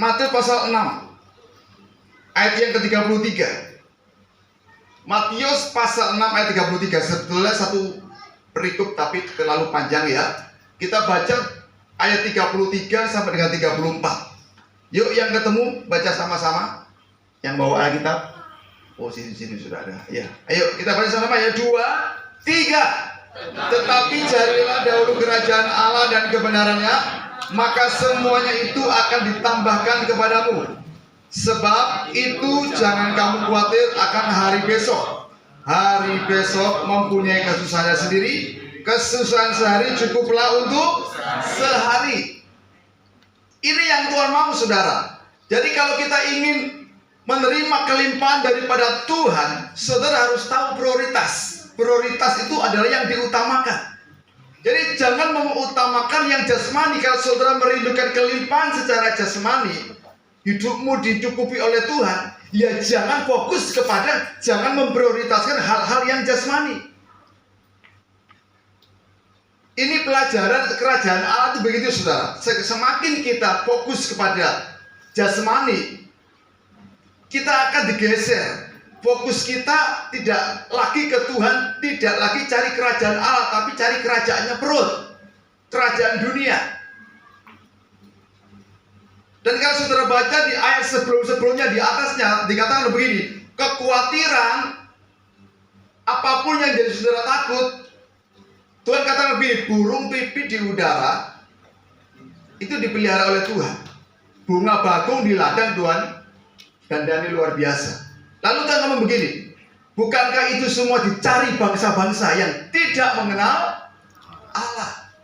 Matius pasal 6 ayat yang ke-33. Matius pasal 6 ayat 33. Sebetulnya satu perikop tapi terlalu panjang ya. Kita baca ayat 33 sampai dengan 34. Yuk yang ketemu baca sama-sama. Yang bawa Alkitab. Oh sini sudah ada. Ya. Ayo kita baca sama-sama ya. 2, 3. Tetapi carilah dahulu kerajaan Allah dan kebenarannya, maka semuanya itu akan ditambahkan kepadamu. Sebab itu jangan kamu khawatir akan hari besok. Hari besok mempunyai kesusahannya sendiri. Kesusahan sehari cukuplah untuk sehari. Ini yang Tuhan mau, saudara. Jadi kalau kita ingin menerima kelimpahan daripada Tuhan, saudara harus tahu prioritas. Prioritas itu adalah yang diutamakan. Jadi jangan mengutamakan yang jasmani. Kalau saudara merindukan kelimpahan secara jasmani, hidupmu dicukupi oleh Tuhan, ya jangan fokus kepada, jangan memprioritaskan hal-hal yang jasmani. Ini pelajaran kerajaan Allah itu begitu, saudara. Semakin kita fokus kepada jasmani, kita akan digeser. Fokus kita tidak lagi ke Tuhan, tidak lagi cari kerajaan Allah, tapi cari kerajaannya perut, kerajaan dunia. Dan kalau saudara baca di ayat sebelumnya di atasnya dikatakan begini, kekhawatiran apapun yang jadi saudara takut, Tuhan katakan begini, burung pipit di udara itu dipelihara oleh Tuhan, bunga bakung di ladang Tuhan dandani luar biasa. Lalu Tuhan ngomong begini, bukankah itu semua dicari bangsa-bangsa yang tidak mengenal Allah?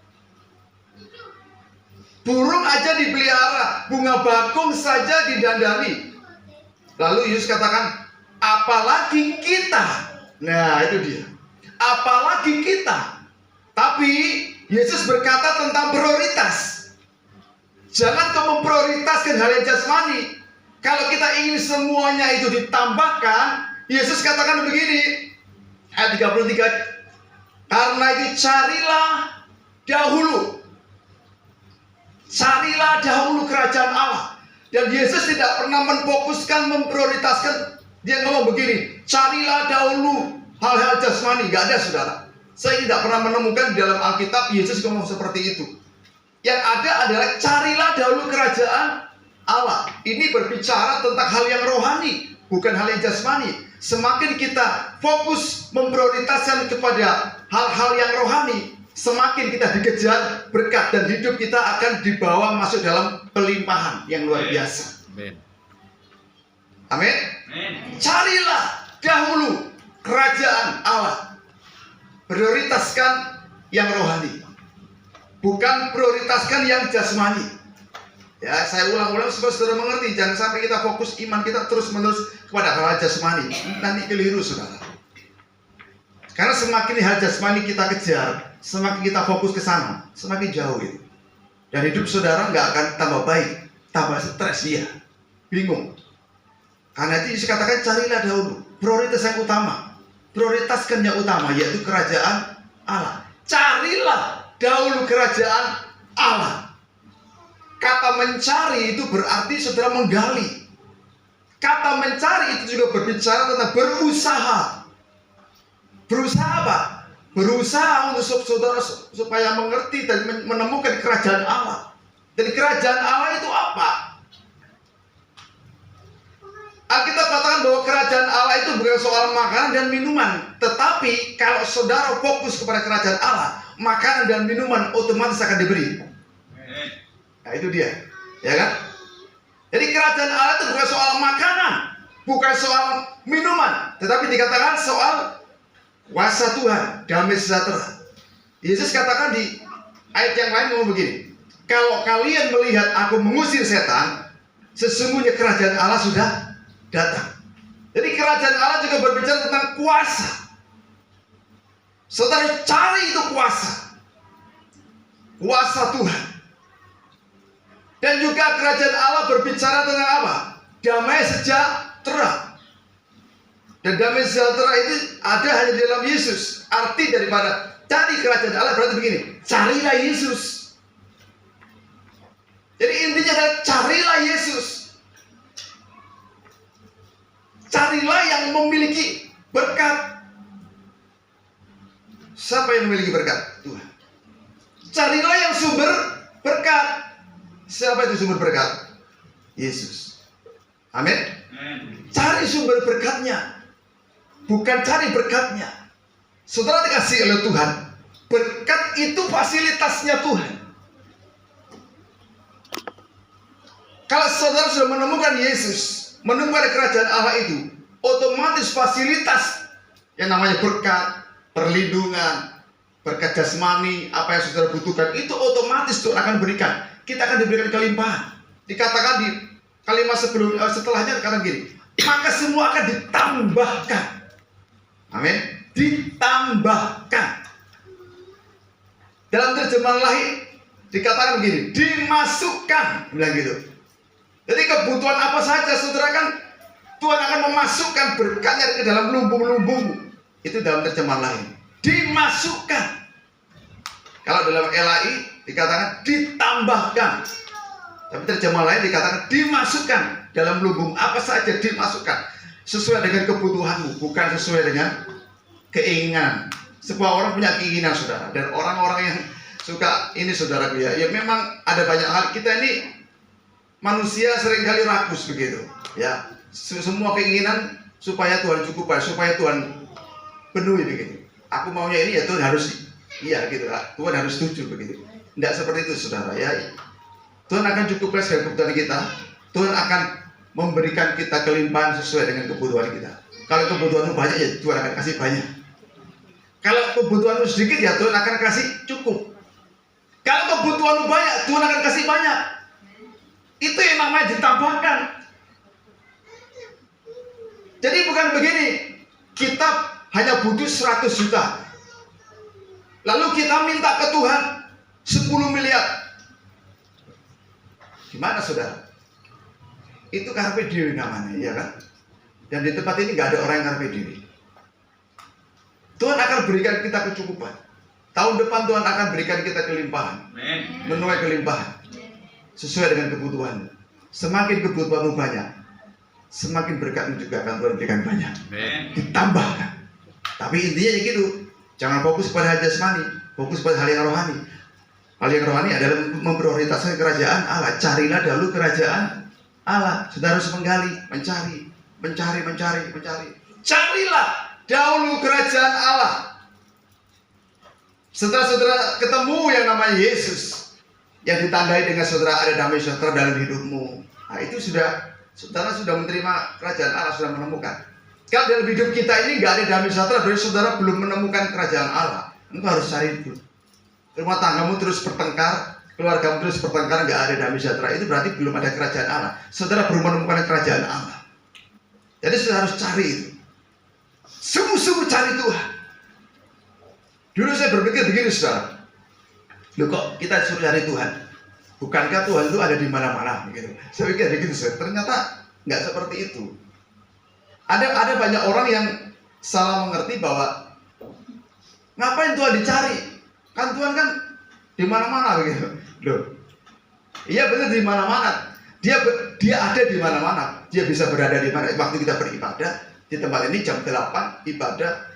Burung aja dipelihara, bunga bakung saja didandani. Lalu Yesus katakan, apalagi kita. Nah itu dia, apalagi kita. Tapi Yesus berkata tentang prioritas. Jangan kau memprioritaskan hal yang jasmani. Kalau kita ingin semuanya itu ditambahkan, Yesus katakan begini, ayat 33, karena itu carilah dahulu kerajaan Allah. Dan Yesus tidak pernah memprioritaskan. Dia ngomong begini, carilah dahulu hal-hal jasmani. Gak ada, saudara. Saya tidak pernah menemukan di dalam Alkitab Yesus ngomong seperti itu. Yang ada adalah carilah dahulu kerajaan Allah. Ini berbicara tentang hal yang rohani, bukan hal yang jasmani. Semakin kita fokus memprioritaskan kepada hal-hal yang rohani, semakin kita dikejar berkat dan hidup kita akan dibawa masuk dalam pelimpahan yang luar biasa. Amin. Carilah dahulu kerajaan Allah. Prioritaskan yang rohani, bukan prioritaskan yang jasmani. Ya, saya ulang-ulang supaya saudara mengerti. Jangan sampai kita fokus iman kita terus-menerus kepada hal jasmani. Nanti keliru, saudara. Karena semakin hal jasmani kita kejar, semakin kita fokus ke sana, semakin jauh itu. Dan hidup saudara nggak akan tambah baik, tambah stres dia, bingung. Karena itu dikatakan carilah dahulu prioritas yang utama. Prioritaskan yang utama, yaitu kerajaan Allah. Carilah dahulu kerajaan Allah. Kata mencari itu berarti saudara menggali. Kata mencari itu juga berbicara tentang berusaha. Berusaha apa? Berusaha untuk saudara supaya mengerti dan menemukan kerajaan Allah. Dan kerajaan Allah itu apa? Alkitab katakan bahwa kerajaan Allah itu bukan soal makanan dan minuman. Tetapi kalau saudara fokus kepada kerajaan Allah, makanan dan minuman otomatis akan diberi. Nah itu dia, ya kan? Jadi kerajaan Allah itu bukan soal makanan, bukan soal minuman, tetapi dikatakan soal kuasa Tuhan, damai sejahtera. Yesus katakan di ayat yang lain ngomong begini, kalau kalian melihat aku mengusir setan, sesungguhnya kerajaan Allah sudah datang. Jadi kerajaan Allah juga berbicara tentang kuasa. Saudara cari itu kuasa Tuhan. Dan juga kerajaan Allah berbicara tentang apa? Damai sejahtera. Dan damai sejahtera itu ada hanya di dalam Yesus. Arti daripada cari kerajaan Allah berarti begini, carilah Yesus. Jadi intinya adalah carilah Yesus. Carilah yang memiliki berkat. Siapa yang memiliki berkat? Tuhan. Carilah yang sumber berkat. Siapa itu sumber berkat? Yesus. Amin. Cari sumber berkatnya, bukan cari berkatnya. Saudara dikasih oleh Tuhan. Berkat itu fasilitasnya Tuhan. Kalau saudara sudah menemukan Yesus, menemukan kerajaan Allah itu, otomatis fasilitas yang namanya berkat, perlindungan, berkat jasmani, apa yang saudara butuhkan, itu otomatis Tuhan akan berikan. Kita akan diberikan kelimpahan. Dikatakan di kalimat setelahnya katakan gini, maka semua akan ditambahkan. Amin. Ditambahkan. Dalam terjemahan lain dikatakan begini, dimasukkan, bilang gitu. Jadi kebutuhan apa saja saudara kan Tuhan akan memasukkan berkatnya ke dalam lumbung-lumbung. Itu dalam terjemahan lain. Dimasukkan. Kalau dalam LAI dikatakan ditambahkan. Tapi terjemahan lain dikatakan dimasukkan. Dalam lumbung apa saja dimasukkan. Sesuai dengan kebutuhanmu, bukan sesuai dengan keinginan. Sebuah orang punya keinginan saudara. Dan orang-orang yang suka ini saudaraku ya memang ada banyak hal. Kita ini manusia seringkali rakus begitu ya. Semua keinginan supaya Tuhan cukup, supaya Tuhan penuhi begitu. Aku maunya ini ya Tuhan harus iya gitu lah. Tuhan harus setuju begitu. Tidak seperti itu saudara ya. Tuhan akan cukupkan segala kebutuhan kita. Tuhan akan memberikan kita kelimpahan sesuai dengan kebutuhan kita. Kalau kebutuhanmu banyak ya Tuhan akan kasih banyak. Kalau kebutuhanmu sedikit ya Tuhan akan kasih cukup. Kalau kebutuhanmu banyak Tuhan akan kasih banyak. Itu yang namanya ditambahkan. Jadi bukan begini, kita hanya butuh 100 juta. Lalu kita minta ke Tuhan 10 miliar. Gimana saudara? Itu karpe diri namanya, ya kan? Dan di tempat ini nggak ada orang yang karpe diri. Tuhan akan berikan kita kecukupan. Tahun depan Tuhan akan berikan kita kelimpahan. Menuai kelimpahan. Sesuai dengan kebutuhan. Semakin kebutuhanmu banyak, semakin berkatmu juga akan Tuhan berikan banyak. Ditambahkan. Tapi intinya ya gitu. Jangan fokus pada hal jasmani, fokus pada hal yang rohani. Hal yang rohani adalah memprioritaskan kerajaan Allah. Carilah dahulu kerajaan Allah. Saudara harus menggali, mencari. Carilah dahulu kerajaan Allah. Setelah saudara ketemu yang namanya Yesus, yang ditandai dengan saudara ada damai sejahtera dalam hidupmu, nah itu saudara sudah menerima kerajaan Allah, sudah menemukan. Kalau dalam hidup kita ini nggak ada damai sejahtera, berarti saudara belum menemukan kerajaan Allah. Engkau harus cari itu. Rumah tanggamu terus bertengkar, keluargamu terus bertengkar, nggak ada damai sejahtera, itu berarti belum ada kerajaan Allah. Saudara belum menemukan kerajaan Allah. Jadi saudara harus cari itu. Sungguh-sungguh cari Tuhan. Dulu saya berpikir begini saudara, loh kok kita suruh cari Tuhan? Bukankah Tuhan itu ada di mana-mana? Gitu. Saya pikir begitu saudara. Ternyata nggak seperti itu. Ada banyak orang yang salah mengerti bahwa ngapain Tuhan dicari? Kan Tuhan kan di mana-mana begitu. Loh. Iya benar di mana-mana. Dia ada di mana-mana. Dia bisa berada di mana. Waktu kita beribadah di tempat ini jam 8 ibadah.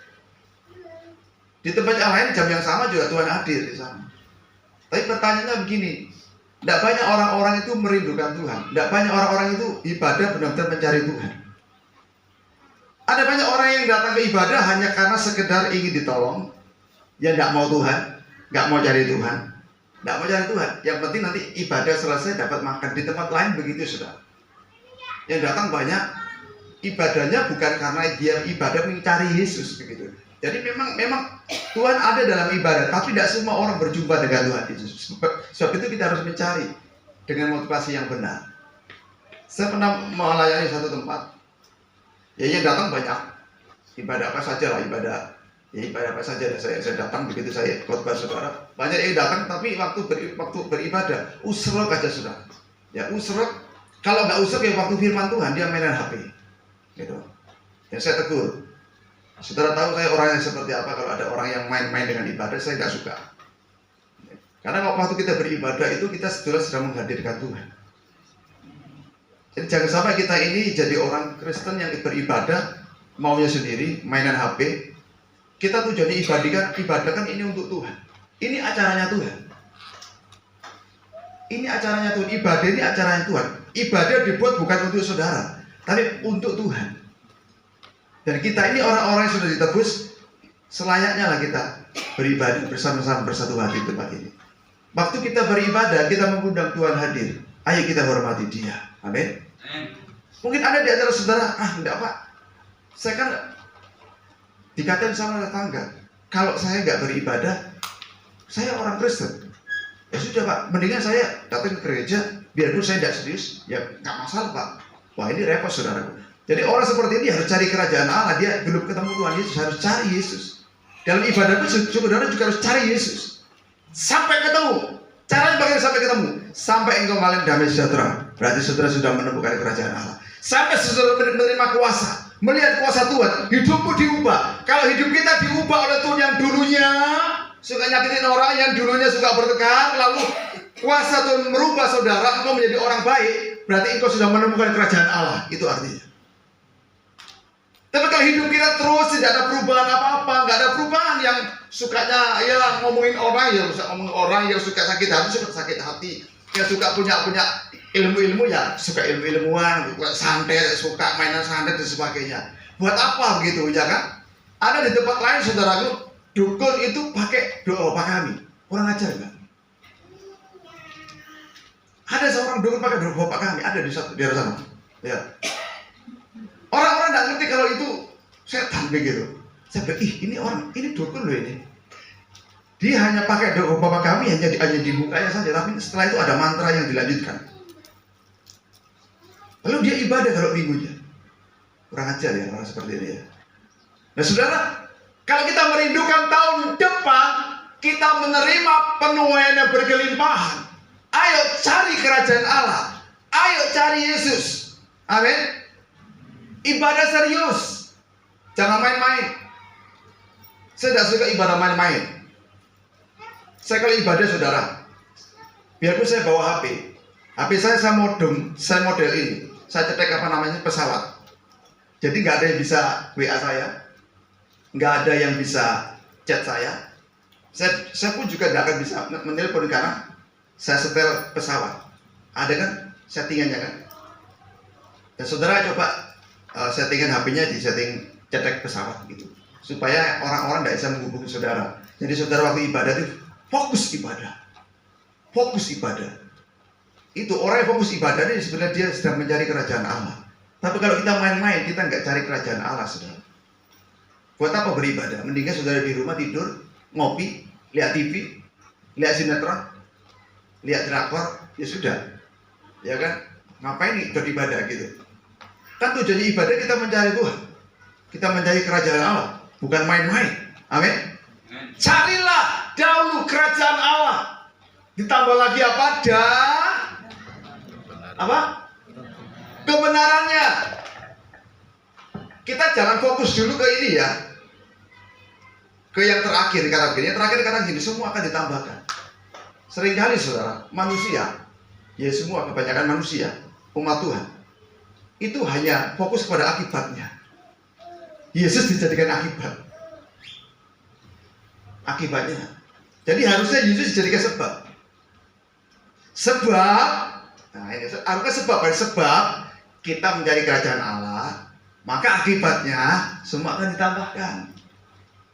Di tempat yang lain jam yang sama juga Tuhan hadir di sana. Tapi pertanyaannya begini, tidak banyak orang-orang itu merindukan Tuhan. Tidak banyak orang-orang itu ibadah benar-benar mencari Tuhan. Ada banyak orang yang datang ke ibadah hanya karena sekedar ingin ditolong. Ya tidak mau Tuhan, nggak mau cari Tuhan. Tidak mau cari Tuhan. Yang penting nanti ibadah selesai dapat makan. Di tempat lain begitu sudah. Yang datang banyak ibadahnya bukan karena dia ibadah mencari Yesus begitu. Jadi memang Tuhan ada dalam ibadah, tapi tidak semua orang berjumpa dengan Tuhan Yesus. Sebab itu kita harus mencari dengan motivasi yang benar. Saya pernah melayani satu tempat, ya yang datang banyak, ibadah apa saja lah, ibadah apa saja. Saya datang begitu saya khotbah saudara, banyak yang datang, tapi waktu beribadah usrok aja sudah. Ya usrok, kalau nggak usrok ya waktu firman Tuhan dia mainan HP, gitu. Dan saya tegur. Saudara tahu saya orang yang seperti apa. Kalau ada orang yang main-main dengan ibadah, saya tidak suka. Karena waktu kita beribadah itu kita sedang menghadirkan Tuhan. Jadi jangan sampai kita ini jadi orang Kristen yang beribadah maunya sendiri, mainan HP. Kita tujuannya ibadah kan ini untuk Tuhan. Ini acaranya Tuhan. Ini acaranya Tuhan. Ibadah ini acaranya Tuhan. Ibadah dibuat bukan untuk saudara, tapi untuk Tuhan. Dan kita ini orang-orang yang sudah ditebus, selayaknya lah kita beribadah bersama-sama bersatu hati di tempat ini. Waktu kita beribadah, kita mengundang Tuhan hadir. Ayo kita hormati Dia. Amin. Mungkin ada di antara saudara, enggak Pak, saya kan dikatain sama tetangga, kalau saya nggak beribadah, saya orang Kristen. Ya sudah Pak, mendingan saya datang ke gereja, biarpun saya tidak serius, ya nggak masalah Pak. Wah ini repot saudaraku. Jadi orang seperti ini harus cari kerajaan Allah. Dia belum ketemu Tuhan Yesus, harus cari Yesus. Dalam ibadah pun saudara juga harus cari Yesus sampai ketemu. Caranya bagaimana sampai ketemu? Sampai engkau mengalami damai sejahtera. Berarti saudara sudah menemukan kerajaan Allah. Sampai saudara menerima kuasa, melihat kuasa Tuhan, hidupmu diubah. Kalau hidup kita diubah oleh Tuhan yang dulunya suka nyakitin orang, yang dulunya suka bertengkar, lalu kuasa Tuhan merubah saudara, engkau menjadi orang baik, berarti engkau sudah menemukan kerajaan Allah. Itu artinya. Tapi kalau hidup kita terus tidak ada perubahan apa-apa, nggak ada perubahan, yang sukanya ya ngomongin orang, yang suka ngomongin orang, yang suka sakit hati, yang suka punya ilmu-ilmu ya suka ilmu-ilmuwan, santet, suka mainan santet dan sebagainya. Buat apa begitu ya kan? Ada di tempat lain saudaraku, dukun itu pakai doa kami. Kurang ajar kan? Ada seorang dukun pakai doa Bapak kami, ada di daerah sana. Ya. Orang-orang tidak ngerti kalau itu setan begitu. Saya bilang, ini dukun loh ini. Dia hanya pakai doa Bapak kami hanya di mukanya saja, tapi setelah itu ada mantra yang dilanjutkan. Lalu dia ibadah kalau minggunya. Kurang ajar ya orang seperti ini ya. Nah saudara, kalau kita merindukan tahun depan, kita menerima penuaian yang berkelimpahan. Ayo cari kerajaan Allah. Ayo cari Yesus. Amin. Ibadah serius. Jangan main-main. Saya tidak suka ibadah main-main. Saya kalau ibadah saudara, biarpun saya bawa HP saya model ini. Saya cetek pesawat. Jadi nggak ada yang bisa WA saya, nggak ada yang bisa chat saya. Saya pun juga nggak akan bisa menelpon karena saya setel pesawat. Ada kan settingannya kan? Dan saudara coba settingan HP-nya di setting cetek pesawat gitu, supaya orang-orang tidak bisa menghubungi saudara. Jadi saudara waktu ibadah itu fokus ibadah. Itu orang yang fokus ibadah ini sebenarnya dia sedang mencari kerajaan Allah. Tapi kalau kita main-main, kita nggak cari kerajaan Allah, saudara. Buat apa beribadah? Mendingan saudara di rumah tidur, ngopi, lihat TV, lihat sinetron, lihat drakor, ya sudah, ya kan? Ngapain beribadah gitu? Kan tujuannya ibadah kita mencari Tuhan, kita mencari kerajaan Allah, bukan main-main. Amin. Carilah dahulu kerajaan Allah. Ditambah lagi apa? Kebenarannya. Kita jangan fokus dulu ke ini ya, ke yang terakhir kata gini. Yang terakhir kata gini, semua akan ditambahkan. Seringkali saudara, manusia, ya semua kebanyakan manusia, umat Tuhan, itu hanya fokus pada akibatnya. Yesus dijadikan akibatnya. Jadi harusnya Yesus dijadikan sebab. Nah ini harusnya sebab kita mencari kerajaan Allah, maka akibatnya semua akan ditambahkan.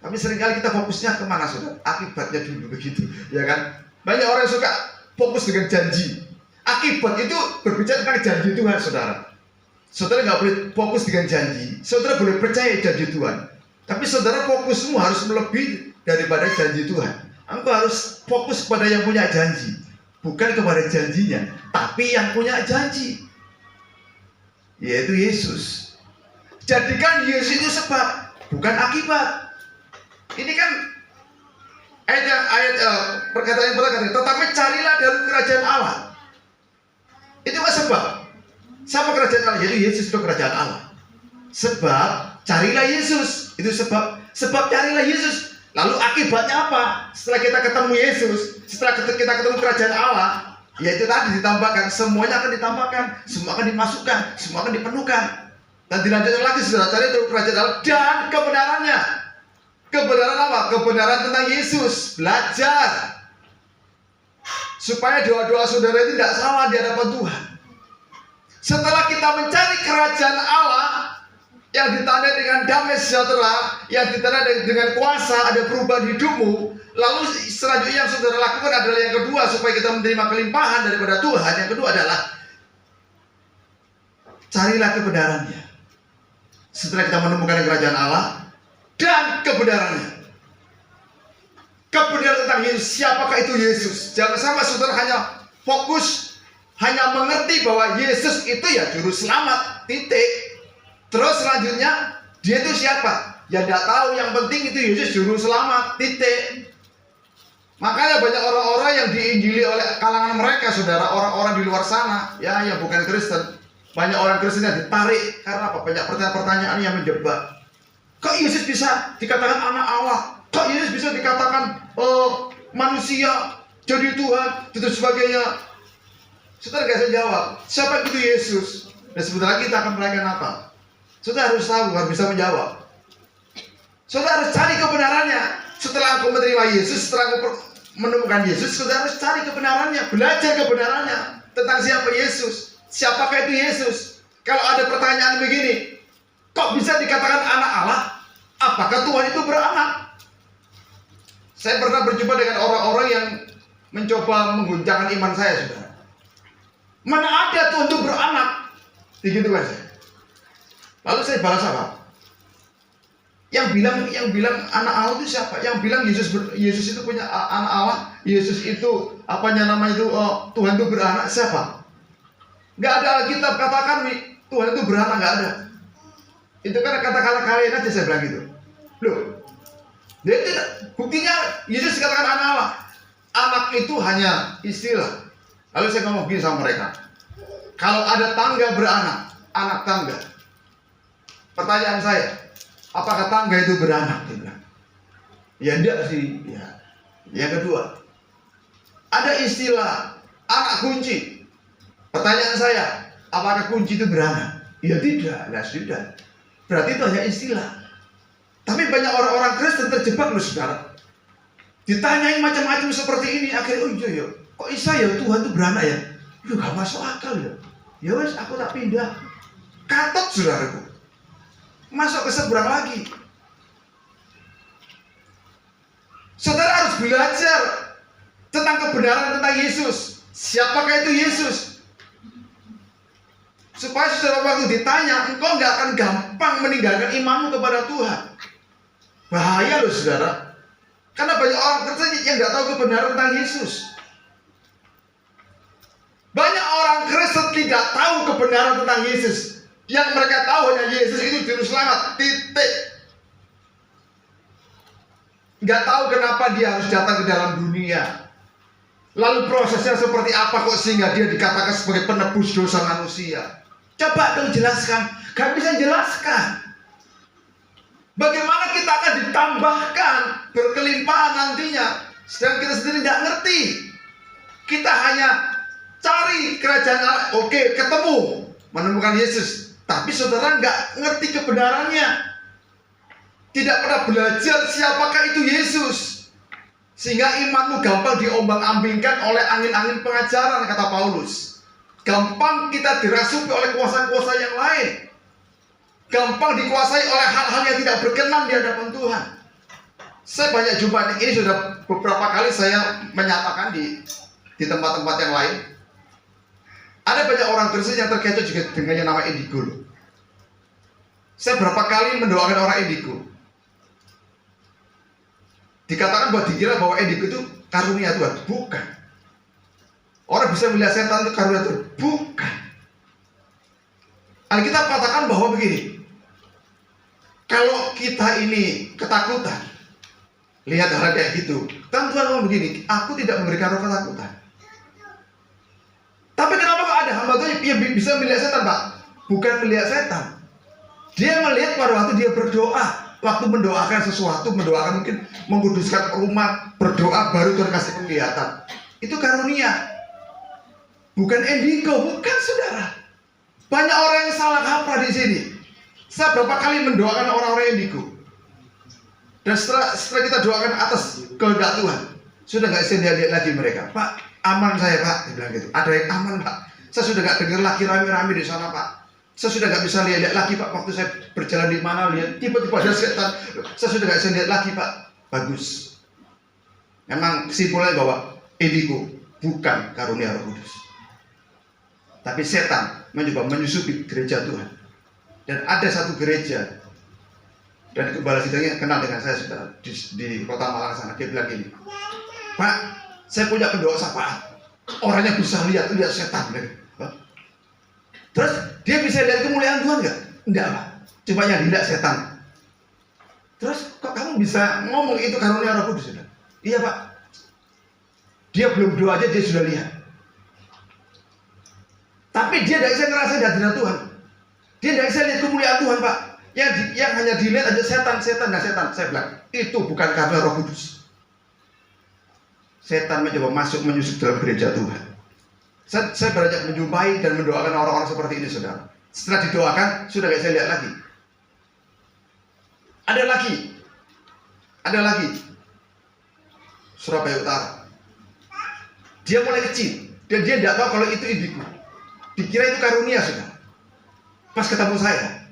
Tapi seringkali kita fokusnya kemana saudara? Akibatnya dulu begitu, ya kan? Banyak orang yang suka fokus dengan janji. Akibat itu berbicara tentang janji Tuhan, saudara. Saudara nggak boleh fokus dengan janji. Saudara boleh percaya janji Tuhan, tapi saudara fokusmu harus melebihi daripada janji Tuhan. Engkau harus fokus pada yang punya janji, bukan kepada janjinya, tapi yang punya janji, yaitu Yesus. Jadikan Yesus itu sebab, bukan akibat. Ini kan ayat perkataan yang berkata, tetapi carilah dahulu kerajaan Allah. Itu kan sebab. Sama kerajaan Allah, jadi Yesus itu kerajaan Allah. Sebab carilah Yesus, itu sebab. Sebab carilah Yesus. Lalu akibatnya apa? Setelah kita ketemu Yesus, setelah kita ketemu kerajaan Allah, Yaitu tadi ditambahkan, semuanya akan ditambahkan, semua akan dimasukkan, semua akan dipenuhkan. Dan dilanjutkan lagi, saudara, cari terus kerajaan Allah dan kebenarannya. Kebenaran apa? Kebenaran tentang Yesus. Belajar supaya doa-doa saudara itu tidak salah di hadapan Tuhan. Setelah kita mencari kerajaan Allah yang ditandai dengan damai sejahtera, yang ditandai dengan kuasa, ada perubahan hidupmu, lalu selanjutnya yang saudara lakukan adalah yang kedua, supaya kita menerima kelimpahan daripada Tuhan. Yang kedua adalah carilah kebenarannya. Setelah kita menemukan kerajaan Allah dan kebenarannya, kebenaran tentang Yesus. Siapakah itu Yesus? Jangan sampai saudara hanya fokus, hanya mengerti bahwa Yesus itu ya juru selamat, titik. Terus selanjutnya dia itu siapa? Ya tidak tahu. Yang penting itu Yesus juru selamat, titik. Makanya banyak orang-orang yang diinjili oleh kalangan mereka, saudara, orang-orang di luar sana, ya yang bukan Kristen. Banyak orang Kristen yang ditarik karena apa? Banyak pertanyaan-pertanyaan yang menjebak. Kok Yesus bisa dikatakan anak Allah? Kok Yesus bisa dikatakan manusia jadi Tuhan dan sebagainya? Saudara gak bisa jawab. Siapa itu Yesus? Dan sebentar lagi kita akan merayakan Natal. Saudara harus tahu, harus bisa menjawab. Saudara harus cari kebenarannya. Setelah aku menerima Yesus, setelah aku menemukan Yesus, saudara harus cari kebenarannya, belajar kebenarannya tentang siapa Yesus. Siapakah itu Yesus? Kalau ada pertanyaan begini, kok bisa dikatakan anak Allah? Apakah Tuhan itu beranak? Saya pernah berjumpa dengan orang-orang yang mencoba mengguncangkan iman saya, saudara. Mana ada Tuhan itu beranak? Begitu kan saya. Lalu saya balas apa? Yang bilang anak Allah itu siapa? Yang bilang Yesus itu punya anak Allah, Yesus itu Tuhan itu beranak, siapa? Gak ada Alkitab katakan Tuhan itu beranak, gak ada. Itu kan kata-kata kalian aja saya bilang gitu. Loh, dia tidak, buktinya Yesus dikatakan anak Allah. Anak itu hanya istilah. Lalu saya ngomong gini sama mereka, kalau ada tangga beranak, anak tangga. Pertanyaan saya, apakah tangga itu beranak? Dia bilang, ya enggak sih. Ya. Yang kedua, ada istilah anak kunci. Pertanyaan saya, apakah kunci itu beranak? Ya tidak, tidak. Berarti itu hanya istilah. Tapi banyak orang-orang Kristen terjebak loh, saudara. Ditanyain macam-macam seperti ini, akhirnya oh iya ya, kok bisa ya Tuhan itu beranak ya? Itu gak masuk akal ya. Ya wes, aku tak pindah. Katot saudaraku. Masuk ke seberang lagi. Saudara harus belajar tentang kebenaran tentang Yesus. Siapakah itu Yesus? Supaya saudara waktu ditanya, engkau gak akan gampang meninggalkan imanmu kepada Tuhan. Bahaya loh saudara. Karena banyak orang Kristen yang gak tahu kebenaran tentang Yesus. Banyak orang Kristen tidak tahu kebenaran tentang Yesus. Yang mereka tahu hanya Yesus itu juru selamat, titik. Gak tahu kenapa dia harus datang ke dalam dunia. Lalu prosesnya seperti apa kok sehingga dia dikatakan sebagai penebus dosa manusia. Coba dong jelaskan. Gak bisa jelaskan. Bagaimana kita akan ditambahkan berkelimpahan nantinya, sedang kita sendiri tidak ngerti. Kita hanya cari kerajaan Allah. Oke, ketemu, menemukan Yesus. Tapi saudara nggak ngerti kebenarannya. Tidak pernah belajar siapakah itu Yesus. Sehingga imanmu gampang diombang-ambingkan oleh angin-angin pengajaran, kata Paulus. Gampang kita dirasuki oleh kuasa-kuasa yang lain. Gampang dikuasai oleh hal-hal yang tidak berkenan di hadapan Tuhan. Saya banyak jumpa, ini sudah beberapa kali saya menyatakan di tempat-tempat yang lain. Ada banyak orang Kristen yang terkecoh juga dengan yang nama indigo. Saya berapa kali mendoakan orang indigo. Dikatakan bahwa dikira bahwa indigo itu karunia Tuhan. Bukan. Orang bisa melihat setan itu karunia Tuhan. Bukan. Alkitab katakan bahwa begini. Kalau kita ini ketakutan, lihat hal kayak gitu. Kan Tuhan ngomong begini, aku tidak memberikan roh ketakutan. Tapi kenapa kok ada hamba Tuhan yang bisa melihat setan, Pak? Bukan melihat setan. Dia melihat pada waktu dia berdoa. Waktu mendoakan sesuatu, mendoakan mungkin menguduskan rumah, berdoa baru Tuhan kasih penglihatan. Itu karunia. Bukan indigo, bukan saudara. Banyak orang yang salah kaprah di sini. Saya berapa kali mendoakan orang-orang indigo. Dan setelah kita doakan atas kehendak Tuhan, sudah nggak bisa lihat lagi mereka. Pak, aman saya Pak, dia bilang gitu. Ada yang aman Pak. Saya sudah nggak dengar lagi rame-rame di sana Pak. Saya sudah nggak bisa lihat lagi Pak. Waktu saya berjalan di mana lihat tiba-tiba ada setan. Saya sudah nggak bisa lihat lagi Pak. Bagus. Memang kesimpulannya bahwa indigo bukan karunia Roh Kudus. Tapi setan mencoba menyusupi gereja Tuhan. Dan ada satu gereja, dan kepala sidangnya kenal dengan saya saudara, di kota Malang sana. Dia bilang gini, Pak, saya punya pendoa syafaat. Orangnya bisa lihat setan. Terus dia bisa lihat kemuliaan Tuhan nggak? Enggak Pak. Cuma yang tidak setan. Terus kok kamu bisa ngomong itu karunia Roh Kudus? Iya Pak. Dia belum doa aja dia sudah lihat. Tapi dia tidak bisa ngerasain hadirat Tuhan. Dia tidak bisa lihat kemuliaan Tuhan Pak. Yang hanya dilihat aja setan. Saya bilang, itu bukan karena Roh Kudus. Setan mencoba masuk menyusup dalam gereja Tuhan. Saya banyak menjumpai dan mendoakan orang-orang seperti ini saudara. Setelah didoakan, sudah tidak bisa lihat lagi. Ada lagi. Surabaya Utara. Dia mulai kecil dan dia tidak tahu kalau itu indigo. Dikira itu karunia sudah. Pas ketemu saya,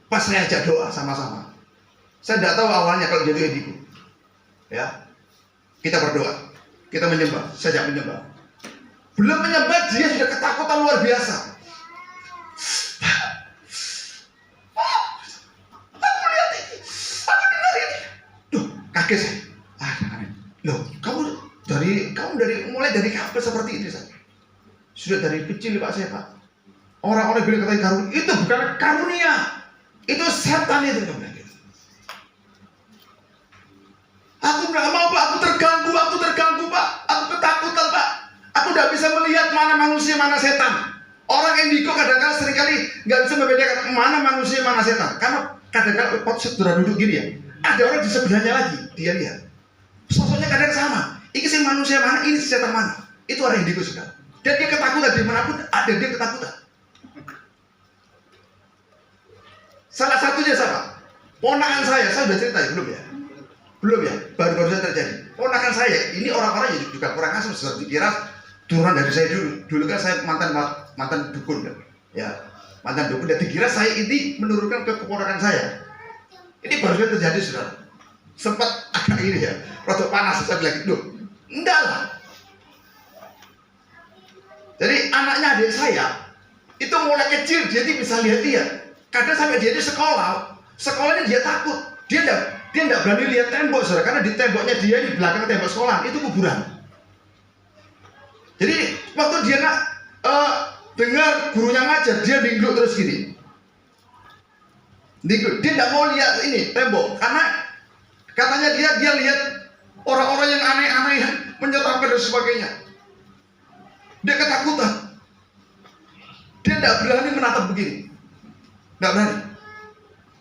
pas saya ajak doa sama-sama, saya tidak tahu awalnya kalau dia itu indigo. Ya, kita berdoa, kita menyembah, saya ajak menyembah. Belum menyembah dia sudah ketakutan luar biasa. Aku lihat ini, aku dengar ini. Duh, kaget saya. Loh, kamu mulai dari kapan seperti ini saya? Sudah dari kecil Pak saya Pak. Orang-orang bilang katanya karunia, itu bukan karunia, itu setan itu. Aku nggak mau Pak, aku terganggu Pak, aku ketakutan Pak. Aku nggak bisa melihat mana manusia mana setan. Orang indigo kadang-kadang seringkali nggak bisa membedakan mana manusia mana setan, karena kadang-kadang waktu saudara duduk gini ya, ada orang di sebelahnya lagi, dia lihat sosoknya kadang sama. Ini si manusia mana, ini si setan mana. Itu orang indigo sudah. Dan dia ketakutan dimanapun ada dia ketakutan. Salah satunya siapa? Ponakan saya sudah cerita ya belum ya? Belum ya? Baru-baru saja terjadi. Ponakan saya, ini orang-orang juga kurang asam seperti dikira turunan dari saya dulu. Dulu kan saya mantan dukun kan? Ya, mantan dukun. Dan dikira saya ini menurunkan ke keponakan saya. Ini baru saja terjadi saudara. Sempat agak ini ya, rada panas saya bilang, loh, enggak lah. Jadi anaknya adik saya itu mulai kecil dia bisa lihat. Kadang sampai dia di sekolahnya dia takut. Dia tidak berani lihat tembok saudara, karena di temboknya dia di belakang tembok sekolah itu kuburan. Jadi waktu dia dengar gurunya ngajar, dia ningguk terus gini. Dia tidak mau lihat ini tembok karena katanya dia lihat orang-orang yang aneh-aneh menyeramkan dan sebagainya. Dia ketakutan. Dia tidak berani menatap begini. Tidak berani.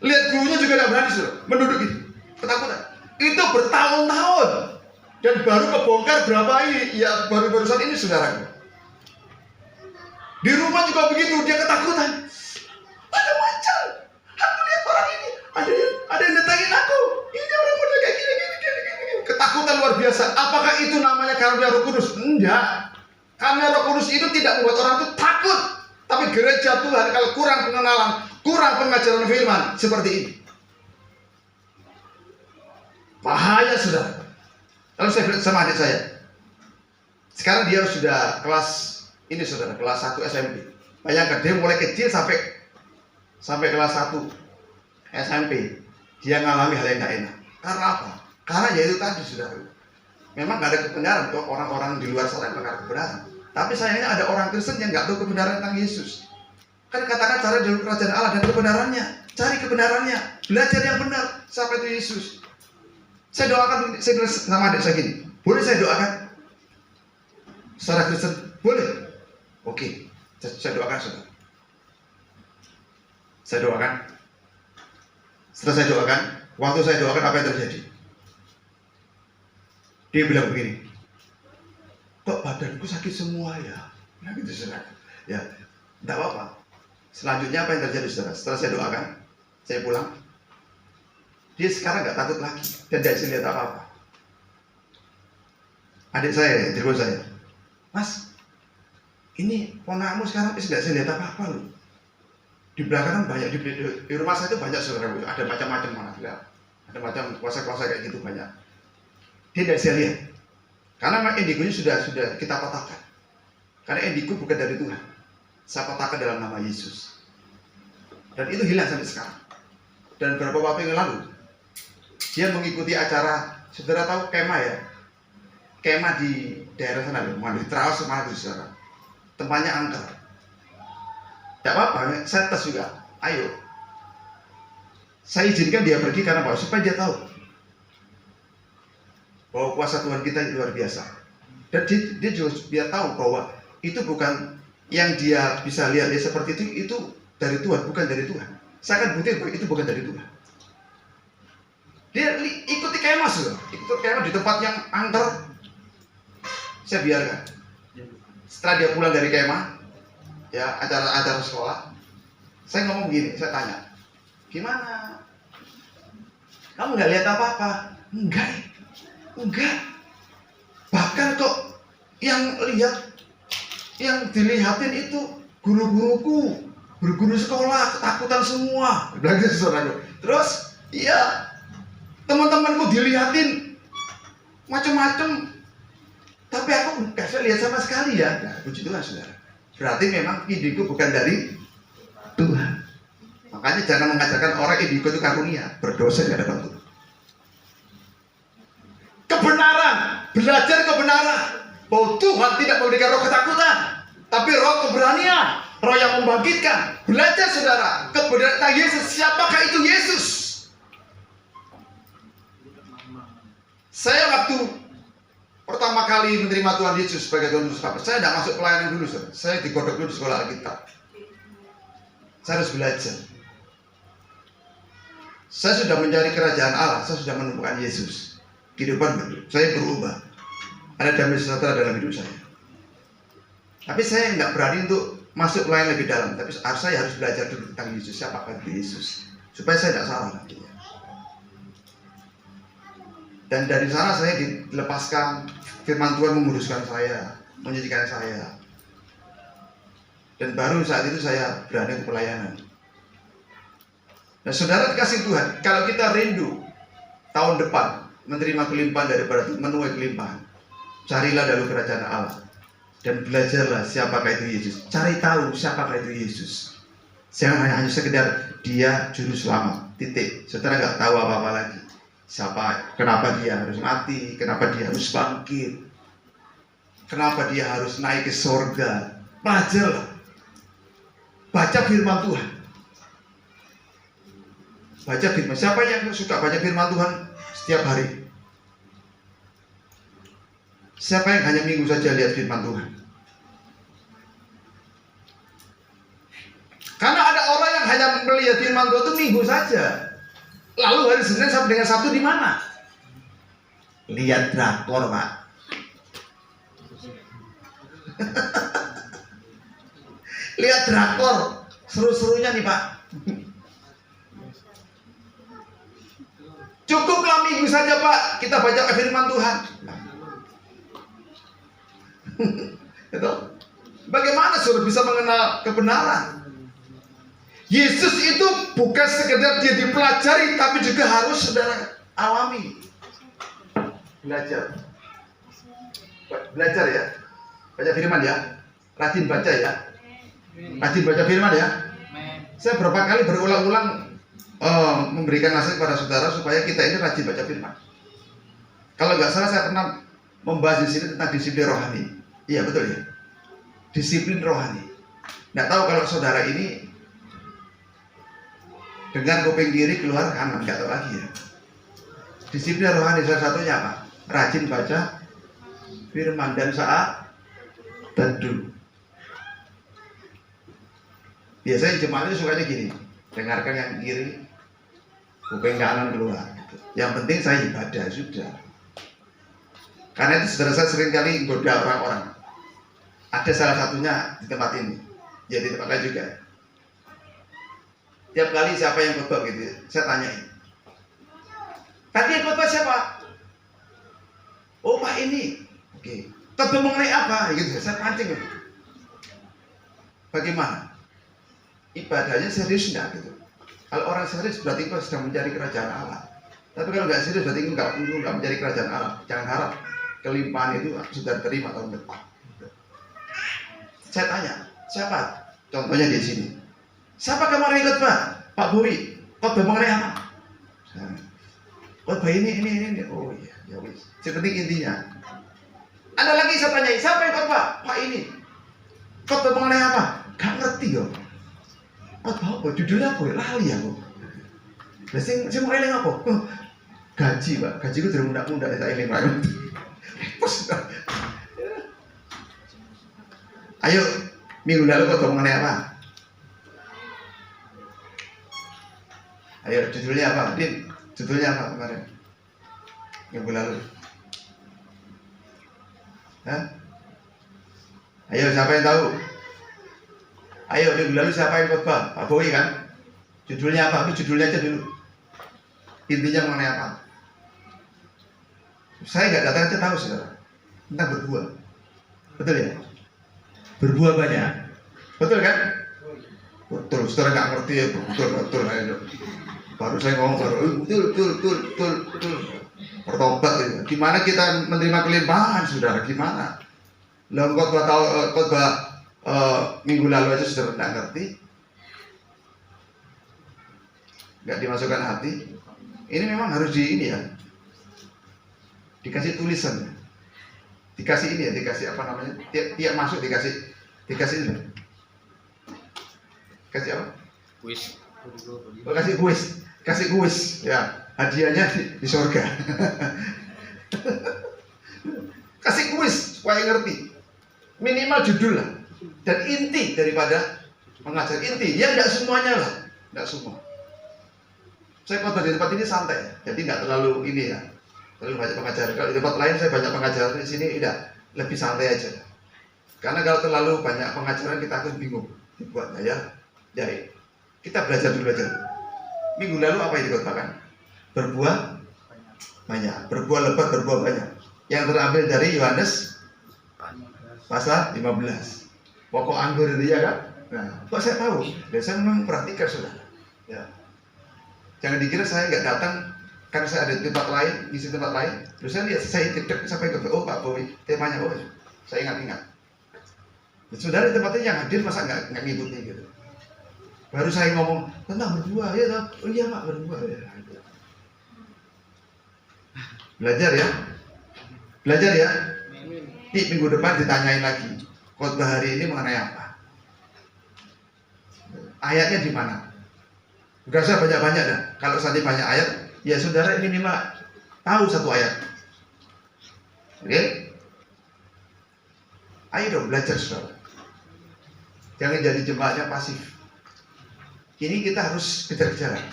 Lihat gurunya juga tidak berani sudah. Menduduk gitu. Ketakutan. Itu bertahun-tahun. Dan baru kebongkar berapa ini. Ya baru-baru saat ini saudara. Di rumah juga begitu. Dia ketakutan. Ada macan. Aku lihat orang ini. Ada yang datangin aku. Ini orang model kayak gini. Ketakutan luar biasa. Apakah itu namanya karunia Roh Kudus? Enggak. Karena Roh Kudus itu tidak membuat orang itu takut. Tapi gereja Tuhan kalau kurang pengenalan, kurang pengajaran firman seperti ini, bahaya saudara. Lalu saya bilang sama adik saya, sekarang dia sudah kelas ini saudara, kelas 1 SMP. Bayangkan dia mulai kecil sampai kelas 1 SMP, dia mengalami hal yang tidak enak. Karena apa? Karena yaitu tadi saudara, memang nggak ada kebenaran untuk orang-orang di luar sana yang mengenal kebenaran. Tapi sayangnya ada orang Kristen yang nggak tahu kebenaran tentang Yesus. Kan katakan cara dalam kerajaan Allah dan kebenarannya. Cari kebenarannya, belajar yang benar. Siapa itu Yesus? Saya doakan, saya bilang sama adik saya gini, boleh saya doakan? Secara Kristen, boleh? Oke, saya doakan saudara. Saya doakan. Setelah saya doakan, waktu saya doakan apa yang terjadi? Dia bilang begini, kok badanku sakit semua ya? Nah gitu saudara. Ya, tidak apa-apa. Selanjutnya apa yang terjadi saudara? Setelah saya doakan, saya pulang. Dia sekarang nggak takut lagi dan tidak bisa lihat apa-apa. Adik saya, telepon saya, Mas, ini ponakmu sekarang tidak bisa lihat apa-apa loh. Di belakang banyak di rumah saya itu banyak saudara, ada macam-macam mana ya. Ada macam kuasa-kuasa kayak gitu banyak. Dia tidak bisa lihat. Karena indigonya sudah kita patahkan. Karena indigo bukan dari Tuhan. Saya patahkan dalam nama Yesus. Dan itu hilang sampai sekarang. Dan beberapa waktu yang lalu dia mengikuti acara, saudara tahu kemah ya? Kemah di daerah sana, di Trawas mana itu saudara. Tempatnya angker. Tidak apa-apa, saya tes juga. Ayo. Saya izinkan dia pergi karena apa? Supaya dia tahu bahwa kuasa Tuhan kita luar biasa. Dan dia juga biar tahu bahwa itu bukan yang dia bisa lihat seperti itu dari Tuhan, bukan dari Tuhan. Saya akan buktikan bahwa itu bukan dari Tuhan. Dia ikuti kemah sudah, ikut kemah di tempat yang angker. Saya biarkan. Setelah dia pulang dari kemah, ya acara sekolah, saya ngomong begini, saya tanya, gimana? Kamu nggak lihat apa-apa? Enggak. Bahkan kok yang dilihatin itu guru-guruku, guru-guru sekolah ketakutan semua. Bilang gitu saudara. Terus, iya. Teman-temanku dilihatin macam-macam, tapi aku nggak bisa lihat sama sekali ya. Nah, puji Tuhan saudara. Berarti memang indigo bukan dari Tuhan. Makanya jangan mengajarkan orang indigo itu karunia, berdosa di hadapan Tuhan. Kebenaran, belajar kebenaran, bahwa Tuhan tidak memberikan roh ketakutan, tapi roh keberanian, roh yang membangkitkan. Belajar saudara, kebenaran tentang Yesus. Siapakah itu Yesus? Saya waktu pertama kali menerima Tuhan Yesus sebagai Tuhan Yesus, saya tidak masuk pelayanan dulu, saya digodok dulu di sekolah Alkitab. Saya harus belajar. Saya sudah mencari kerajaan Allah, saya sudah menemukan Yesus. Kehidupan saya berubah. Ada damai sejahtera dalam hidup saya. Tapi saya tidak berani untuk masuk pelayanan lebih dalam. Tapi saya harus belajar dulu tentang Yesus, siapakah Yesus, supaya saya tidak salah nantinya. Dan dari sana saya dilepaskan, firman Tuhan menguruskan saya, menjadikan saya. Dan baru saat itu saya berani untuk pelayanan. Nah saudara dikasih Tuhan, kalau kita rindu tahun depan menerima kelimpahan daripada Tuhan, menuai kelimpahan, carilah dahulu kerajaan Allah dan belajarlah siapakah itu Yesus. Cari tahu siapakah itu Yesus. Jangan hanya sekedar dia juru selamat, titik. Saudara nggak tahu apa-apa lagi. Siapa, kenapa dia harus mati, kenapa dia harus bangkit, kenapa dia harus naik ke surga. Belajarlah, baca firman Tuhan. Baca firman. Siapa yang suka baca firman Tuhan setiap hari? Siapa yang hanya minggu saja lihat firman Tuhan? Karena ada orang yang hanya melihat firman Tuhan itu minggu saja. Lalu hari Senin sampai dengan Sabtu di mana? Lihat drakor, Pak. Lihat drakor, seru-serunya nih, Pak. Cukuplah minggu saja, Pak, kita baca firman Tuhan. Itu. Bagaimana saudara bisa mengenal kebenaran? Yesus itu bukan sekedar dia dipelajari, tapi juga harus saudara alami. Belajar ya, baca firman ya, rajin baca ya, rajin baca firman ya. Saya berapa kali berulang-ulang memberikan nasihat kepada saudara supaya kita ini rajin baca firman. Kalau nggak salah saya pernah membahas di sini tentang disiplin rohani. Iya betul ya, disiplin rohani. Nggak tahu kalau saudara ini dengan kuping kiri keluar kanan, nggak tahu lagi ya. Disiplin rohani salah satunya apa? Rajin baca firman dan saat teduh. Biasanya jemaat itu sukanya gini, dengarkan yang kiri, kuping kanan keluar. Yang penting saya ibadah sudah. Karena itu saudara saya sering kali goda orang-orang. Ada salah satunya di tempat ini, ya di tempat lain juga. Tiap kali siapa yang khotbah gitu, saya tanyain. Tadi yang khotbah siapa? Oh Pak ini. Oke. Khotbah mengenai apa? Gitu. Saya pancing. Bagaimana? Ibadahnya serius enggak gitu? Kalau orang serius berarti kau sedang mencari kerajaan Allah. Tapi kalau nggak serius berarti enggak mencari kerajaan Allah. Jangan harap kelimpahan itu sudah terima tahun depan. Saya tanya, siapa? Contohnya di sini. Siapa kemarin ikut Pak? Pak Bowi. Khotbah mengenai apa? Khotbah ini. Oh iya, ya wis. Seperti intinya. Ada lagi saya tanya, siapa yang khotbah? Pak ini. Khotbah mengenai apa? Gak ngerti yo. Khotbah apa? Judulnya apa? Lali aku. Lah sing mau eling apa? Gaji, Pak. Gaji ku durung muda-muda saya eling wae. Ayo, minggu lalu khotbah mengenai apa? Ayo, judulnya apa? Din, judulnya apa kemarin? Minggu lalu. Hah? Ayo, siapa yang tahu? Ayo, minggu lalu siapa yang khotbah? Pak Bowi kan? Judulnya apa? Aku judulnya aja dulu. Intinya mengenai apa? Saya nggak datang aja tahu saudara. Tentang berbuah. Betul ya? Berbuah banyak. Betul kan? Betul. Saudara nggak ngerti ya? Betul. Ayo. Baru saya ngomong betul. Bertobat ya. Gimana kita menerima kelimpahan saudara? Gimana? Lalu khotbah minggu lalu aja saudara nggak ngerti. Nggak dimasukkan hati. Ini memang harus dikasih tulisan, dikasih ini ya, dikasih apa namanya, tiap masuk dikasih ini, kasih apa? Kuis. Oh, kasih kuis, ya hadiahnya di surga. Kasih kuis supaya ngerti, minimal judul lah, dan inti daripada mengajar inti, ya nggak semuanya lah, nggak semua. Saya khotbah di tempat ini santai, jadi nggak terlalu ini ya, terlalu banyak pengajaran. Kalau di tempat lain saya banyak pengajaran, di sini tidak, lebih santai aja. Karena kalau terlalu banyak pengajaran kita akan bingung dibuatnya ya. Jadi kita belajar dulu aja. Minggu lalu apa yang dikhotbahkan? Berbuah banyak, berbuah lebat, berbuah banyak. Yang terambil dari Yohanes pasal 15. Pokok anggur itu ya kan? Nah, kok saya tahu? Dan saya memang perhatikan saudara. Ya. Jangan dikira saya nggak datang karena saya ada di tempat lain, ngisi tempat lain. Terus saya lihat, saya cek sampai ke oh Pak Bowi, temanya oh, saya ingat. Saudara di tempatnya yang hadir masa nggak ngikutin gitu. Baru saya ngomong tentang berbuah, ya oh iya Pak berbuah ya. Belajar ya. Di minggu depan ditanyain lagi, khotbah hari ini mengenai apa? Ayatnya di mana? Bukan saya banyak-banyak dah. Kalau nanti banyak ayat, ya saudara ini minimal tahu satu ayat. Oke? Ayo dong belajar saudara. Jangan jadi jemaatnya pasif. Ini kita harus kejar-kejaran.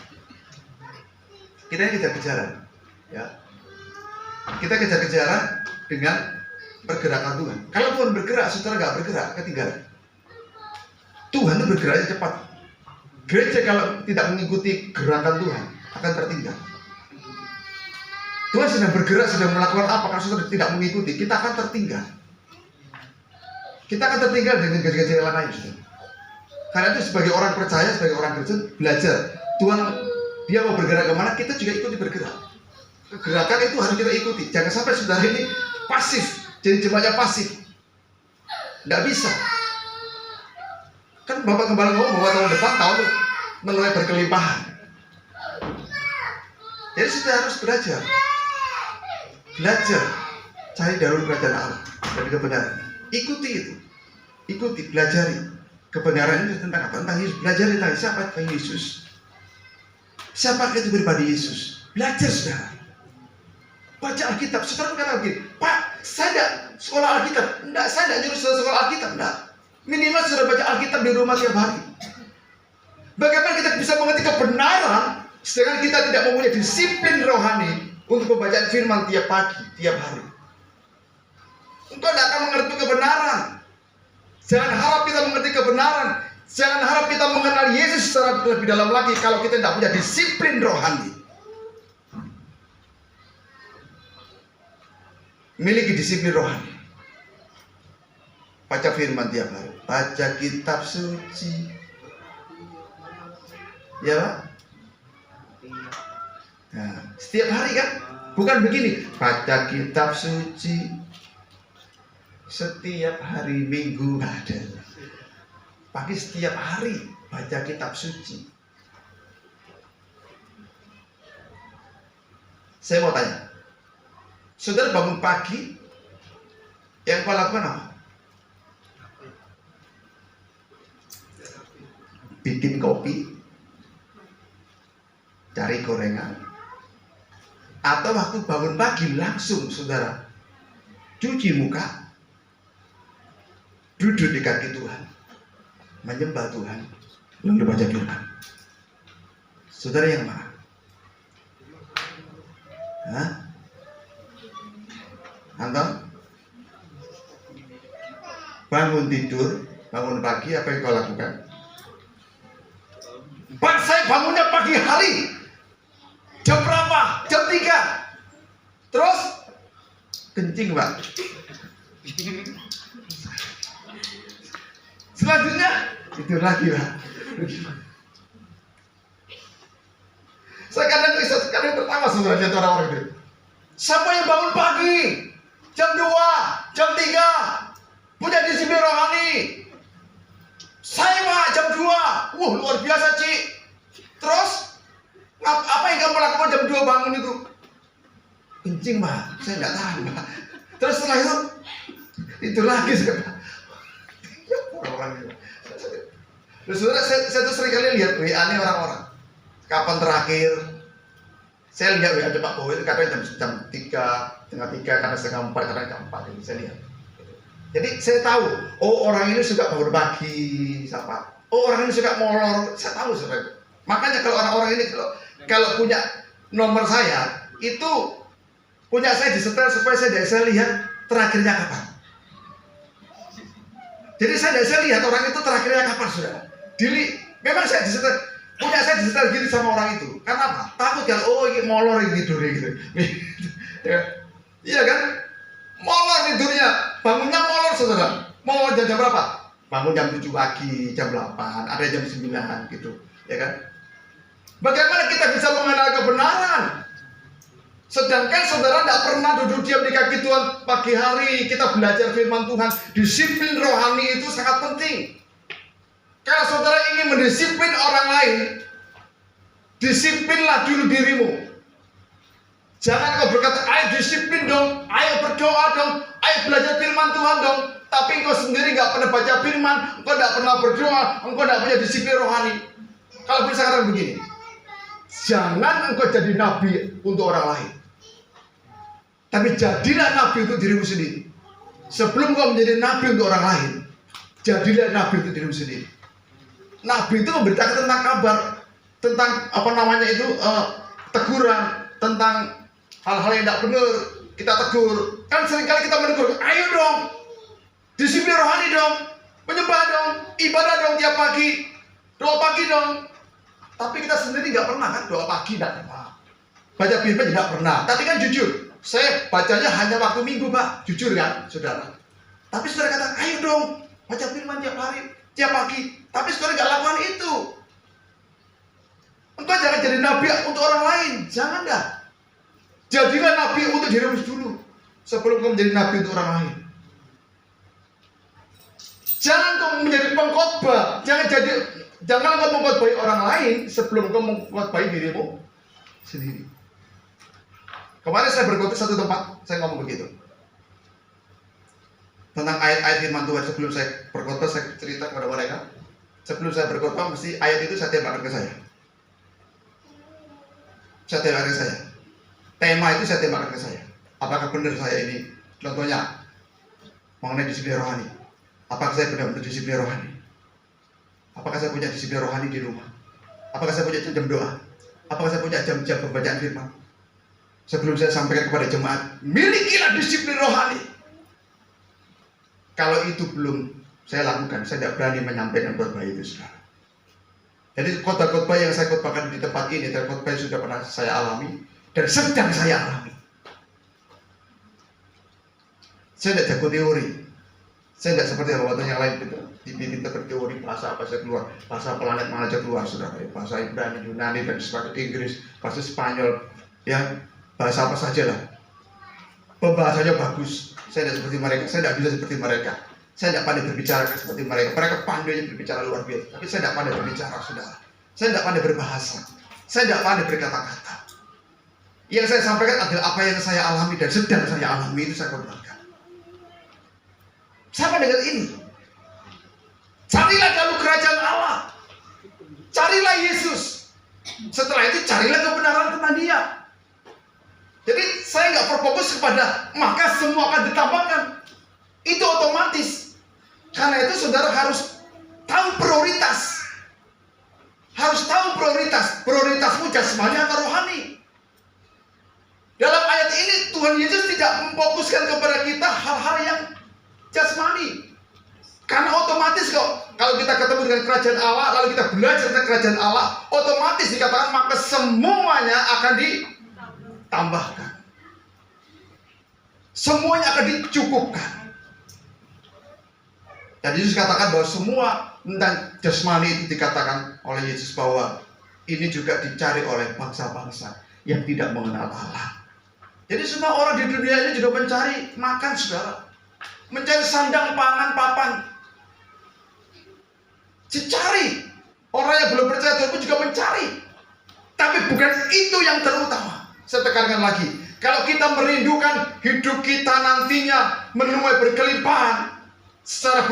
Kita ini kejar-kejaran. Ya. Kita kejar-kejaran dengan pergerakan Tuhan. Kalau Tuhan bergerak, saudara nggak bergerak, ketinggalan. Tuhan itu bergeraknya cepat. Gereja kalau tidak mengikuti gerakan Tuhan akan tertinggal. Tuhan sedang bergerak, sedang melakukan apa, kalau saudara tidak mengikuti, kita akan tertinggal. Kita akan tertinggal dengan gereja-gereja yang lain. Karena itu sebagai orang percaya, sebagai orang Kristen, belajar. Tuhan, dia mau bergerak kemana, kita juga ikuti bergerak. Gerakan itu harus kita ikuti. Jangan sampai saudara ini pasif, jadi jemaatnya pasif. Tidak bisa. Kan Bapak Gembala ngomong bahwa tahun depan tahun menuai berkelimpahan. Jadi kita harus belajar, cari dahulu kerajaan Allah dan kebenaran. Ikuti itu, pelajari kebenaran itu tentang apa? Tentang Yesus. Belajar tentang siapa Yesus. Siapa itu pribadi Yesus? Belajar saudara. Baca Alkitab. Saudara berkata begini, Pak, saya tidak sekolah Alkitab. Enggak, saya tidak nyuruh sekolah Alkitab. Enggak. Minimal sudah baca Alkitab di rumah tiap hari. Bagaimana kita bisa mengerti kebenaran sedangkan kita tidak mempunyai disiplin rohani untuk membacaan firman tiap pagi, tiap hari. Engkau tidak akan mengerti kebenaran. Jangan harap kita mengerti kebenaran. Jangan harap kita mengenal Yesus secara lebih dalam lagi kalau kita tidak punya disiplin rohani. Miliki disiplin rohani. Baca firman tiap hari. Baca kitab suci. Ya Pak? Nah, setiap hari kan? Bukan begini. Baca kitab suci. Setiap hari Minggu ada. Pagi setiap hari baca kitab suci. Saya mau tanya, saudara bangun pagi, yang kau lakukan apa? Bikin kopi, cari gorengan, atau waktu bangun pagi langsung saudara cuci muka, duduk di kaki Tuhan, menyembah Tuhan, lalu baca firman. Saudara yang mana? Hah? Anton? Bangun tidur, bangun pagi, apa yang kau lakukan? Pak, saya bangunnya pagi hari. Jam berapa? Jam 3. Terus? Kencing, Pak. Selanjutnya tidur lagi, Pak. Saya kadang pertama saudara lihat orang-orang itu. Siapa yang bangun pagi? Jam 2, jam 3, punya disiplin rohani. Saya Pak, jam 2. Luar biasa, Cik. Terus apa yang kamu lakukan jam 2 bangun itu? Kencing, Pak. Saya nggak tahu, Pak. Terus setelah itu tidur lagi sekarang. Orang-orang itu. Saudara, saya tuh sering kali lihat WA-nya orang-orang. Kapan terakhir? Saya lihat WA Pak Bowo itu kadang jam 3, setengah 3, kadang setengah 4, kadang jam 4 ini saya lihat. Jadi saya tahu, oh orang ini suka bangun pagi, siapa? Oh orang ini suka molor, saya tahu sebenarnya. Makanya kalau orang-orang ini kalau punya nomor saya, itu punya saya disetel supaya saya lihat terakhirnya kapan. Jadi saya lihat orang itu terakhirnya kapan, saudara. Memang saya disetel, punya saya disetel gitu sama orang itu. Karena apa? Takut kan, oh ini molor ini tidurnya gitu. Iya kan? Molor tidurnya, bangunnya molor, saudara. Mau jam berapa? Bangun jam 7 pagi, jam 8, ada jam 9 gitu, ya kan? Bagaimana kita bisa mengenal kebenaran? Sedangkan saudara tidak pernah duduk diam di kaki Tuhan pagi hari, kita belajar firman Tuhan. Disiplin rohani itu sangat penting. Kalau saudara ingin mendisiplin orang lain, disiplinlah dulu dirimu. Jangan kau berkata, ayo disiplin dong, ayo berdoa dong, ayo belajar firman Tuhan dong. Tapi engkau sendiri nggak pernah baca firman, engkau nggak pernah berdoa, engkau nggak punya disiplin rohani. Kalau bisa katakan begini, jangan engkau jadi nabi untuk orang lain, tapi jadilah nabi untuk dirimu sendiri. Sebelum kau menjadi nabi untuk orang lain, jadilah nabi untuk dirimu sendiri. Nabi itu memberitakan tentang kabar, tentang teguran, tentang hal-hal yang tidak benar, kita tegur. Kan seringkali kita menegur, ayo dong, disiplin rohani dong, menyembah dong, ibadah dong tiap pagi, doa pagi dong. Tapi kita sendiri nggak pernah kan doa pagi, tidak pernah. Baca firman tidak pernah. Tapi kan jujur, saya bacanya hanya waktu Minggu, Pak. Jujur kan, saudara. Tapi saudara kata, ayo dong, baca firman tiap hari, tiap pagi. Tapi saudara nggak lakukan itu. Engkau jangan jadi nabi untuk orang lain, jangan dah. Jadilah nabi untuk dirimu dulu, sebelum kau menjadi nabi untuk orang lain. Jangan kau menjadi pengkhotbah, jangan kau mengkhotbahi orang lain sebelum kau mengkhotbahi dirimu sendiri. Kemarin saya berkhotbah satu tempat, saya ngomong begitu tentang ayat-ayat firman Tuhan. Sebelum saya berkhotbah, saya cerita kepada mereka. Sebelum saya berkhotbah, mesti ayat itu saya tembakkan ke saya. Saya tembakkan ke saya. Tema itu saya tembakkan ke saya. Apakah benar saya ini? Contohnya mengenai disiplin rohani. Apakah saya benar-benar disiplin rohani? Apakah saya punya disiplin rohani di rumah? Apakah saya punya jam doa? Apakah saya punya jam-jam pembacaan firman? Sebelum saya sampaikan kepada jemaat, milikilah disiplin rohani. Kalau itu belum saya lakukan. Saya tidak berani menyampaikan khotbah itu, saudara. Jadi khotbah yang saya khotbahkan di tempat ini dan khotbah yang sudah pernah saya alami dan sedang saya alami. Saya tidak jago teori. Saya tidak seperti orang yang lain gitu. Pinter berteori bahasa apa saja keluar, bahasa planet mana saja keluar, saudara. Bahasa Ibrani, Yunani dan sebagainya, Inggris, bahasa Spanyol, ya bahasa apa saja lah. Pembahasannya bagus. Saya tidak seperti mereka. Saya tidak bisa seperti mereka. Saya tidak pandai berbicara seperti mereka. Mereka pandai berbicara luar biasa. Tapi saya tidak pandai berbicara, saudara. Saya tidak pandai berbahasa. Saya tidak pandai berkata-kata. Yang saya sampaikan adalah apa yang saya alami dan sedang saya alami, itu saya kembangkan. Sama dengan ini. Carilah dahulu kerajaan Allah. Carilah Yesus. Setelah itu carilah kebenaran tentang Dia. Jadi saya nggak berfokus kepada maka semua akan ditambahkan. Itu otomatis. Karena itu saudara harus tahu prioritas. Harus tahu prioritas. Prioritasmu jasmani atau rohani. Dalam ayat ini Tuhan Yesus tidak memfokuskan kepada kita hal-hal yang jasmani. Karena otomatis kok kalau kita ketemu dengan kerajaan Allah, lalu kita belajar tentang kerajaan Allah, otomatis dikatakan maka semuanya akan ditambahkan. Semuanya akan dicukupkan. Dan Yesus katakan bahwa semua tentang jasmani itu dikatakan oleh Yesus bahwa ini juga dicari oleh bangsa-bangsa yang tidak mengenal Allah. Jadi semua orang di dunia ini juga mencari makan, saudara. Mencari sandang, pangan, papan. Dicari. Orang yang belum percaya Tuhan pun juga mencari. Tapi bukan itu yang terutama. Saya tekankan lagi. Kalau kita merindukan hidup kita nantinya menuai berkelimpahan secara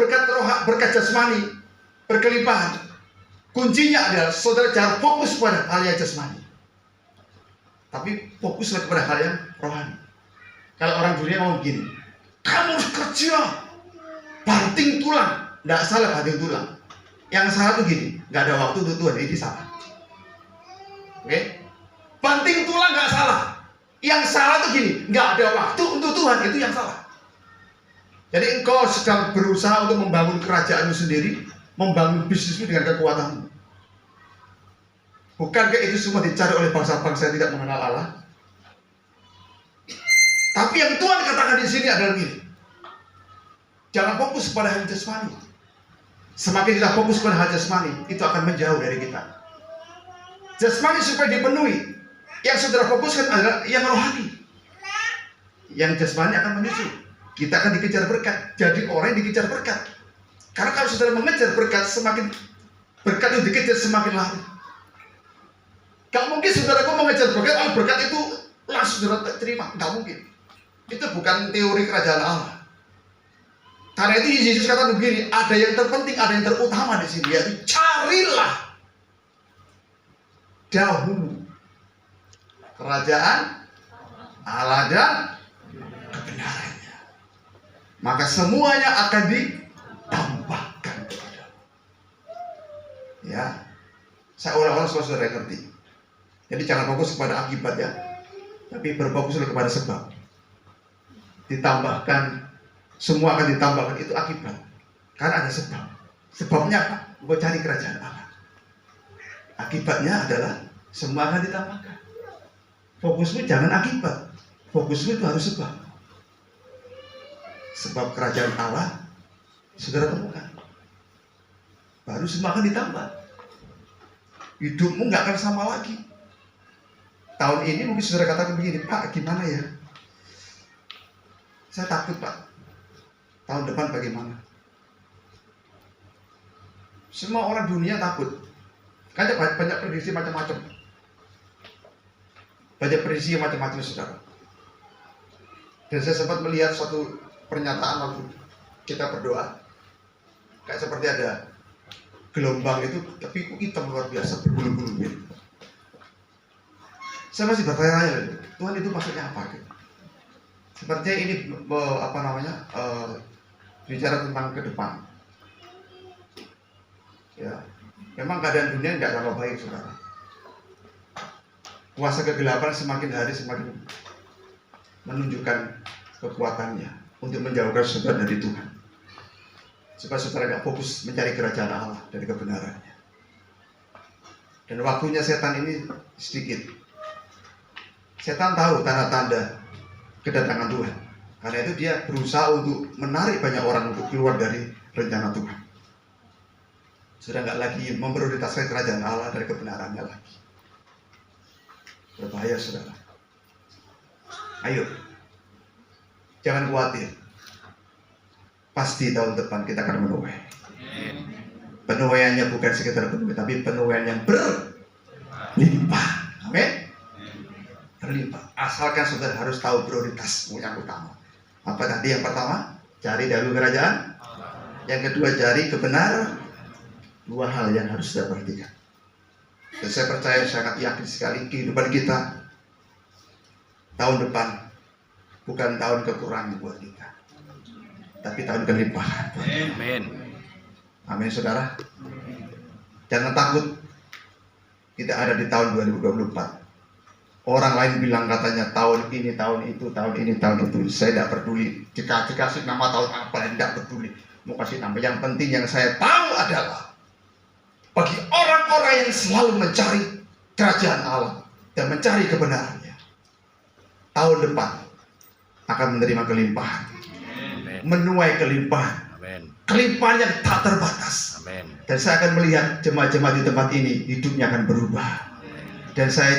berkat jasmani, berkelimpahan. Kuncinya adalah saudara jangan fokus pada hal yang jasmani. Tapi fokuslah kepada hal yang rohani. Kalau orang dunia ngomong begini, kamu harus kerja, banting tulang. Tidak salah banting tulang. Yang salah itu gini, nggak ada waktu untuk Tuhan, ini salah. Oke? Banting tulang nggak salah. Yang salah itu gini, nggak ada waktu untuk Tuhan, itu yang salah. Jadi engkau sedang berusaha untuk membangun kerajaanmu sendiri, membangun bisnismu dengan kekuatanmu. Bukankah itu semua dicari oleh bangsa-bangsa yang tidak mengenal Allah? Tapi yang Tuhan katakan di sini adalah gini. Jangan fokus pada hal jasmani. Semakin kita fokus pada hal jasmani, itu akan menjauh dari kita. Jasmani supaya dipenuhi. Yang saudara fokuskan adalah yang rohani. Yang jasmani akan menyusul. Kita akan dikejar berkat. Jadi orang yang dikejar berkat. Karena kalau saudara mengejar berkat, semakin berkat itu dikejar semakin lama. Gak mungkin saudaraku mengejar berkat, kalau berkat itu langsung saudara terima. Gak mungkin. Itu bukan teori kerajaan Allah. Karena itu Yesus kata begini, ada yang terpenting, ada yang terutama di sini, yaitu carilah dahulu kerajaan Allah dan kebenarannya. Maka semuanya akan ditambahkan kepadamu. Ya, saya ulang-ulang supaya saudara ngerti. Jadi jangan fokus kepada akibat ya, tapi berfokuslah kepada sebab. Ditambahkan. Semua akan ditambahkan, itu akibat. Karena ada sebab. Sebabnya apa? Gue cari kerajaan Allah. Akibatnya adalah semua akan ditambahkan. Fokusmu jangan akibat. Fokusmu itu harus sebab. Sebab kerajaan Allah saudara temukan. Baru semua akan ditambah. Hidupmu gak akan sama lagi. Tahun ini mungkin saudara katakan begini, Pak gimana ya? Saya takut Pak. Tahun depan bagaimana? Semua orang dunia takut. Karena banyak prediksi macam-macam. Banyak prediksi macam-macam, saudara. Dan saya sempat melihat suatu pernyataan waktu kita berdoa. Kayak seperti ada gelombang itu, tapi hitam luar biasa, berbulu-bulu gitu. Saya masih bertanya-tanya, Tuhan itu maksudnya apa? Gitu. Sepertinya ini bicara tentang ke depan. Ya, memang keadaan dunia tidak sama baik, saudara. Kuasa kegelapan semakin hari semakin menunjukkan kekuatannya untuk menjauhkan saudara dari Tuhan. supaya saudara gak fokus mencari kerajaan Allah dari kebenarannya. Dan waktunya setan ini sedikit. Setan tahu tanda-tanda kedatangan Tuhan. Karena itu dia berusaha untuk menarik banyak orang untuk keluar dari rencana Tuhan. Sudah nggak lagi memprioritaskan kerajaan Allah dari kebenarannya lagi. Berbahaya saudara. Ayo, jangan khawatir. Pasti tahun depan kita akan menuai. Penuaiannya bukan sekedar penuai, tapi penuaian yang berlimpah. Amin. Berlimpah. Asalkan saudara harus tahu prioritas yang utama. Apa tadi yang pertama? Cari dahulu kerajaan. Yang kedua, cari kebenaran. Dua hal yang harus kita perhatikan. Dan saya percaya, sangat yakin sekali kehidupan kita tahun depan bukan tahun kekurangan buat kita, tapi tahun kelimpahan. Amin. Amin saudara. Jangan takut kita ada di tahun 2024. Orang lain bilang katanya tahun ini, tahun itu, tahun ini, tahun itu. Saya tidak peduli. Jika dikasih nama tahun apa, tidak peduli. Mau kasih nama. Yang penting yang saya tahu adalah bagi orang-orang yang selalu mencari kerajaan Allah dan mencari kebenarannya, tahun depan akan menerima kelimpahan. Amen. Menuai kelimpahan. Amen. Kelimpahan yang tak terbatas. Amen. Dan saya akan melihat jemaat-jemaat di tempat ini hidupnya akan berubah. Dan saya